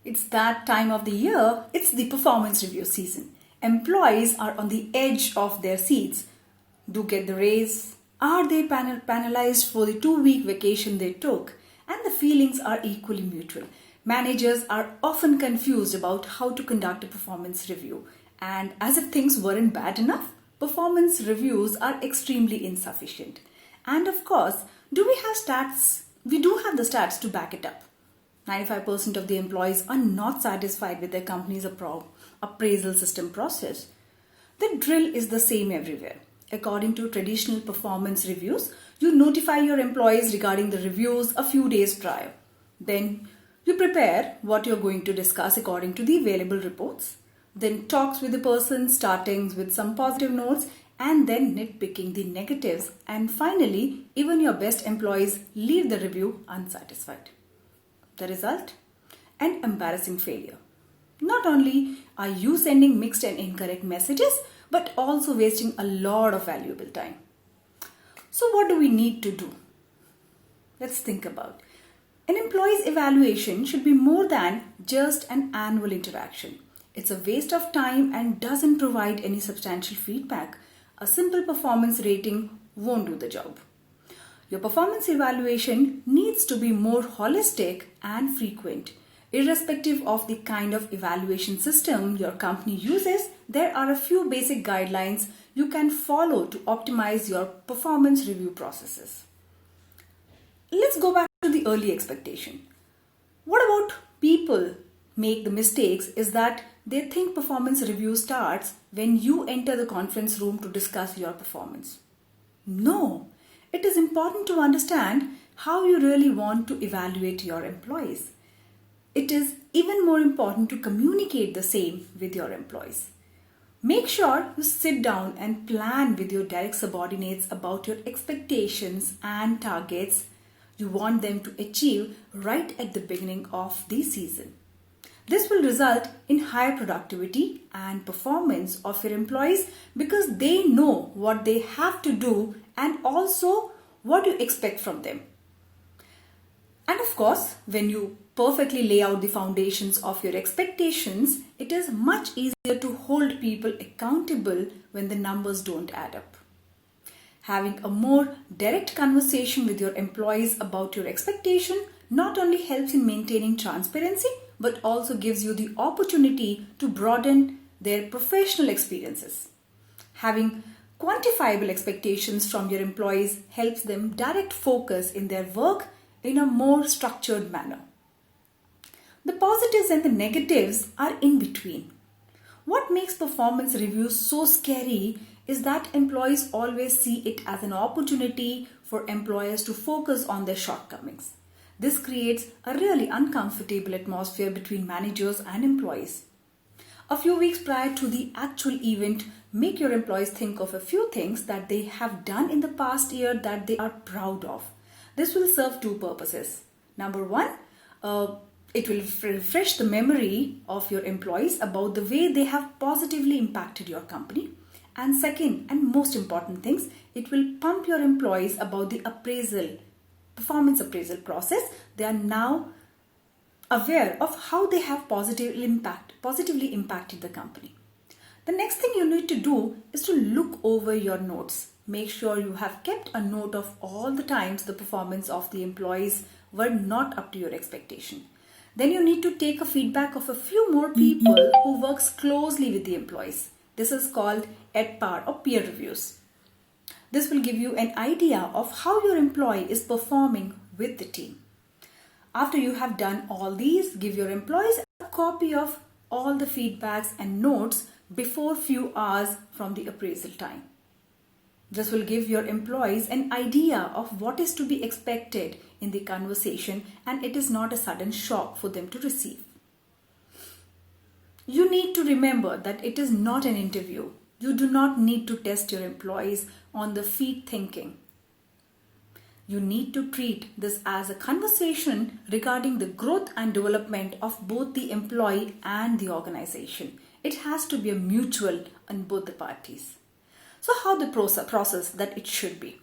It's that time of the year, it's the performance review season. Employees are on the edge of their seats. Do get the raise? Are they penalized for the 2 week vacation they took? And the feelings are equally mutual. Managers are often confused about how to conduct a performance review. And as if things weren't bad enough, performance reviews are extremely insufficient. And of course, do we have stats? We do have the stats to back it up. 95% of the employees are not satisfied with their company's appraisal system process. The drill is the same everywhere. According to traditional performance reviews, you notify your employees regarding the reviews a few days prior. Then you prepare what you're going to discuss according to the available reports. Then talks with the person starting with some positive notes and then nitpicking the negatives. And finally, even your best employees leave the review unsatisfied. The result? An embarrassing failure. Not only are you sending mixed and incorrect messages, but also wasting a lot of valuable time. So what do we need to do? Let's think about. An employee's evaluation should be more than just an annual interaction. It's a waste of time and doesn't provide any substantial feedback. A simple performance rating won't do the job. Your performance evaluation needs to be more holistic and frequent. Irrespective of the kind of evaluation system your company uses, there are a few basic guidelines you can follow to optimize your performance review processes. Let's go back to the early expectation. What about people make the mistakes is that they think performance review starts when you enter the conference room to discuss your performance. No. It is important to understand how you really want to evaluate your employees. It is even more important to communicate the same with your employees. Make sure you sit down and plan with your direct subordinates about your expectations and targets you want them to achieve right at the beginning of the season. This will result in higher productivity and performance of your employees because they know what they have to do and also what you expect from them. And of course, when you perfectly lay out the foundations of your expectations, it is much easier to hold people accountable when the numbers don't add up. Having a more direct conversation with your employees about your expectation not only helps in maintaining transparency, but also gives you the opportunity to broaden their professional experiences. Having quantifiable expectations from your employees helps them direct focus in their work in a more structured manner. The positives and the negatives are in between. What makes performance reviews so scary is that employees always see it as an opportunity for employers to focus on their shortcomings. This creates a really uncomfortable atmosphere between managers and employees. A few weeks prior to the actual event, make your employees think of a few things that they have done in the past year that they are proud of. This will serve two purposes. Number one, it will refresh the memory of your employees about the way they have positively impacted your company. And second, and most important things, it will pump your employees about the performance appraisal process. They are now aware of how they have positively impacted the company. The next thing you need to do is to look over your notes. Make sure you have kept a note of all the times the performance of the employees were not up to your expectation. Then you need to take a feedback of a few more people who works closely with the employees. This is called at-par or peer reviews. This will give you an idea of how your employee is performing with the team. After you have done all these, give your employees a copy of all the feedbacks and notes before few hours from the appraisal time. This will give your employees an idea of what is to be expected in the conversation, and it is not a sudden shock for them to receive. You need to remember that it is not an interview. You do not need to test your employees on the feet thinking. You need to treat this as a conversation regarding the growth and development of both the employee and the organization. It has to be a mutual on both the parties. So how the process that it should be.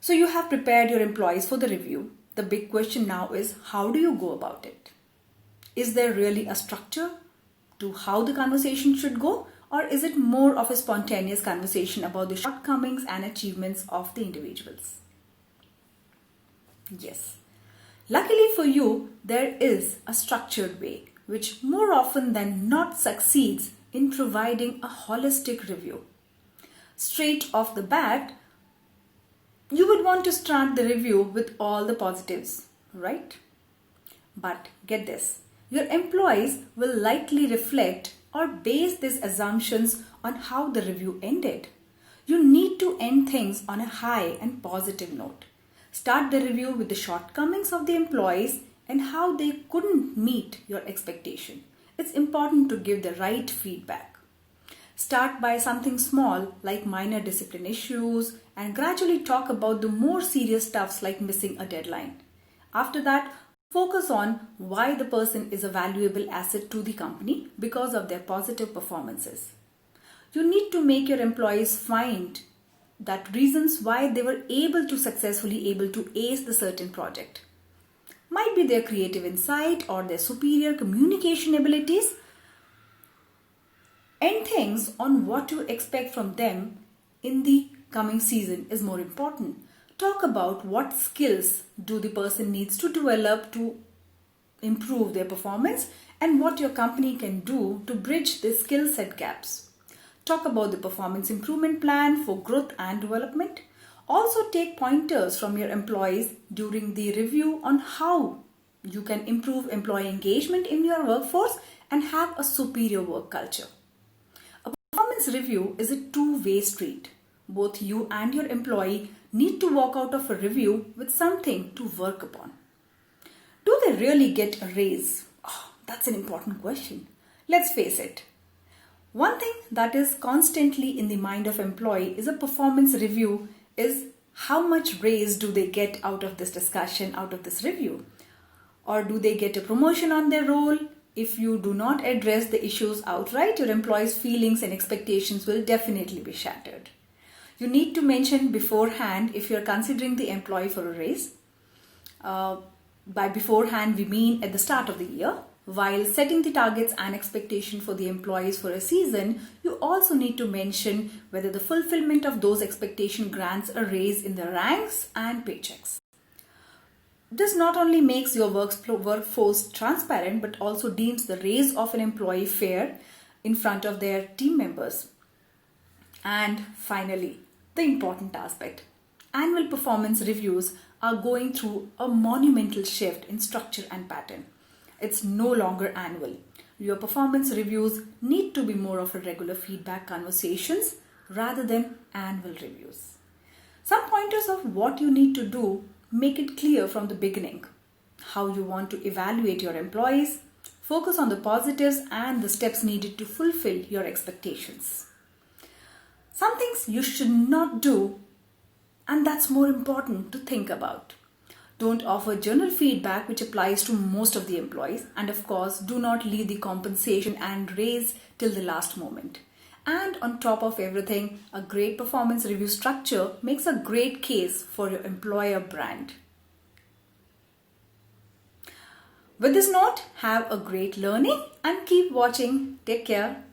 So you have prepared your employees for the review. The big question now is, how do you go about it? Is there really a structure to how the conversation should go, or is it more of a spontaneous conversation about the shortcomings and achievements of the individuals? Yes. Luckily for you, there is a structured way which more often than not succeeds in providing a holistic review. Straight off the bat, you would want to start the review with all the positives, right? But get this, your employees will likely reflect or base these assumptions on how the review ended. You need to end things on a high and positive note. Start the review with the shortcomings of the employees and how they couldn't meet your expectation. It's important to give the right feedback. Start by something small like minor discipline issues and gradually talk about the more serious stuffs like missing a deadline. After that, focus on why the person is a valuable asset to the company because of their positive performances. You need to make your employees find that reasons why they were successfully able to ace the certain project. Might be their creative insight or their superior communication abilities. End things on what to expect from them in the coming season is more important. Talk about what skills do the person needs to develop to improve their performance and what your company can do to bridge the skill set gaps. Talk about the performance improvement plan for growth and development. Also take pointers from your employees during the review on how you can improve employee engagement in your workforce and have a superior work culture. A performance review is a two-way street. Both you and your employee need to walk out of a review with something to work upon. Do they really get a raise? Oh, that's an important question. Let's face it. One thing that is constantly in the mind of employee is a performance review is how much raise do they get out of this discussion, out of this review? Or do they get a promotion on their role? If you do not address the issues outright, your employees' feelings and expectations will definitely be shattered. You need to mention beforehand if you're considering the employee for a raise. By beforehand, we mean at the start of the year. While setting the targets and expectation for the employees for a season, you also need to mention whether the fulfillment of those expectations grants a raise in the ranks and paychecks. This not only makes your workforce transparent but also deems the raise of an employee fair in front of their team members. And finally, the important aspect. Annual performance reviews are going through a monumental shift in structure and pattern. It's no longer annual. Your performance reviews need to be more of a regular feedback conversations rather than annual reviews. Some pointers of what you need to do make it clear from the beginning how you want to evaluate your employees, focus on the positives and the steps needed to fulfill your expectations. Some things you should not do, and that's more important to think about. Don't offer general feedback which applies to most of the employees, and of course do not leave the compensation and raise till the last moment. And on top of everything, a great performance review structure makes a great case for your employer brand. With this note, have a great learning and keep watching. Take care.